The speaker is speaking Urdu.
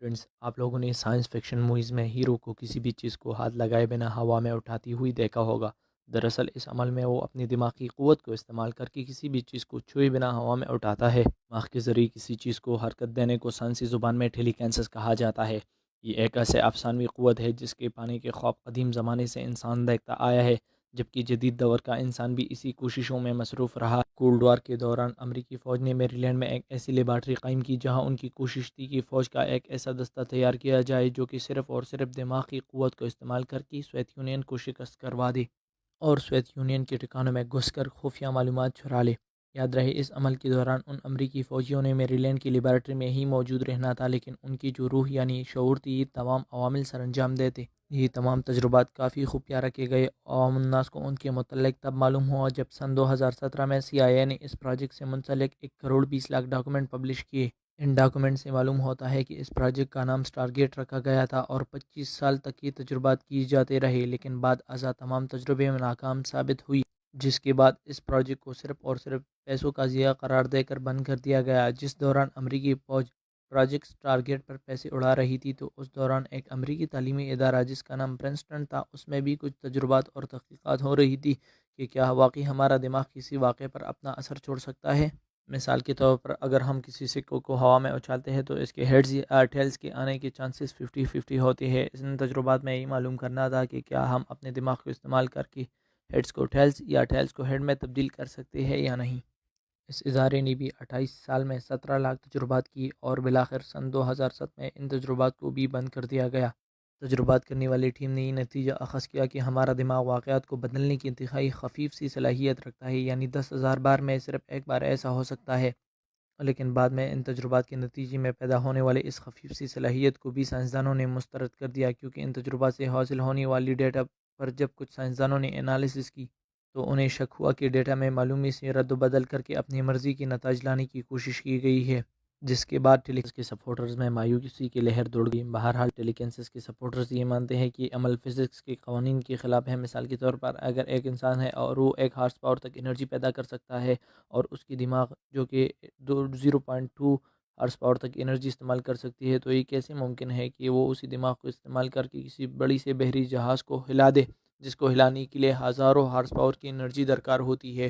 فرینڈس، آپ لوگوں نے سائنس فکشن موویز میں ہیرو کو کسی بھی چیز کو ہاتھ لگائے بنا ہوا میں اٹھاتی ہوئی دیکھا ہوگا۔ دراصل اس عمل میں وہ اپنی دماغی قوت کو استعمال کر کے کسی بھی چیز کو چھوئے بنا ہوا میں اٹھاتا ہے۔ دماغ کے ذریعے کسی چیز کو حرکت دینے کو سائنسی زبان میں ٹیلیکینسس کہا جاتا ہے۔ یہ ایک ایسے افسانوی قوت ہے جس کے پانے کے خواب قدیم زمانے سے انسان دیکھتا آیا ہے، جبکہ جدید دور کا انسان بھی اسی کوششوں میں مصروف رہا۔ کولڈ وار کے دوران امریکی فوج نے میری لینڈ میں ایک ایسی لیبارٹری قائم کی جہاں ان کی کوشش تھی کہ فوج کا ایک ایسا دستہ تیار کیا جائے جو کہ صرف اور صرف دماغ کی قوت کو استعمال کر کے سوویت یونین کو شکست کروا دے اور سوویت یونین کے ٹھکانوں میں گھس کر خفیہ معلومات چرا لے۔ یاد رہے، اس عمل کے دوران ان امریکی فوجیوں نے میری لینڈ کی لیبارٹری میں ہی موجود رہنا تھا، لیکن ان کی جو روح یعنی شعور تھی، یہ تمام عوامل سر انجام دیتے۔ یہ تمام تجربات کافی خفیہ رکھے گئے۔ عوام الناس کو ان کے متعلق تب معلوم ہوا جب سن 2017 میں CIA نے اس پروجیکٹ سے منسلک 1,20,00,000 ڈاکومنٹ پبلش کیے۔ ان ڈاکومنٹ سے معلوم ہوتا ہے کہ اس پروجیکٹ کا نام سٹار گیٹ رکھا گیا تھا اور 25 سال تک یہ تجربات کیے جاتے رہے، لیکن بعد ازاں تمام تجربے میں ناکام ثابت ہوئی، جس کے بعد اس پروجیکٹ کو صرف اور صرف پیسوں کا ضیاع قرار دے کر بند کر دیا گیا۔ جس دوران امریکی فوج پروجیکٹ سٹار گیٹ پر پیسے اڑا رہی تھی، تو اس دوران ایک امریکی تعلیمی ادارہ جس کا نام پرنسٹن تھا، اس میں بھی کچھ تجربات اور تحقیقات ہو رہی تھی کہ کیا واقعی ہمارا دماغ کسی واقعے پر اپنا اثر چھوڑ سکتا ہے۔ مثال کے طور پر، اگر ہم کسی سکوں کو ہوا میں اچھالتے ہیں تو اس کے ہیڈز یا ٹیلز کے آنے کے چانسز 50-50 ہوتے ہیں۔ ان تجربات میں یہ معلوم کرنا تھا کہ کیا ہم اپنے دماغ کو استعمال کر کے ہیڈز کو ٹیلز یا ٹیلز کو ہیڈ میں تبدیل کر سکتے ہیں یا نہیں۔ اس ادارے نے بھی 28 سال میں 17 لاکھ تجربات کی اور بالآخر سن 2007 میں ان تجربات کو بھی بند کر دیا گیا۔ تجربات کرنے والی ٹیم نے یہ نتیجہ اخذ کیا کہ ہمارا دماغ واقعات کو بدلنے کی انتہائی خفیف سی صلاحیت رکھتا ہے، یعنی 10,000 بار میں صرف ایک بار ایسا ہو سکتا ہے۔ لیکن بعد میں ان تجربات کے نتیجے میں پیدا ہونے والے اس خفیف سی صلاحیت کو بھی سائنسدانوں نے مسترد کر دیا، کیونکہ ان تجربات سے حاصل ہونے والی ڈیٹا پر جب کچھ سائنسدانوں نے انالیسس کی تو انہیں شک ہوا کہ ڈیٹا میں معلومی سے رد و بدل کر کے اپنی مرضی کے نتائج لانے کی کوشش کی گئی ہے، جس کے بعد ٹیلیکینسس کے سپورٹرز میں مایوسی کی لہر دوڑ گئی۔ بہرحال ٹیلیکینسس کے سپورٹرز یہ مانتے ہیں کہ یہ عمل فزکس کے قوانین کے خلاف ہے۔ مثال کے طور پر، اگر ایک انسان ہے اور وہ 1 ہارس پاور تک انرجی پیدا کر سکتا ہے اور اس کی دماغ جو کہ 0.2 ہارس پاور تک انرجی استعمال کر سکتی ہے، تو یہ کیسے ممکن ہے کہ وہ اسی دماغ کو استعمال کر کے کسی بڑی سے بحری جہاز کو ہلا دے، جس کو ہلانے کے لیے ہزاروں ہارس پاور کی انرجی درکار ہوتی ہے۔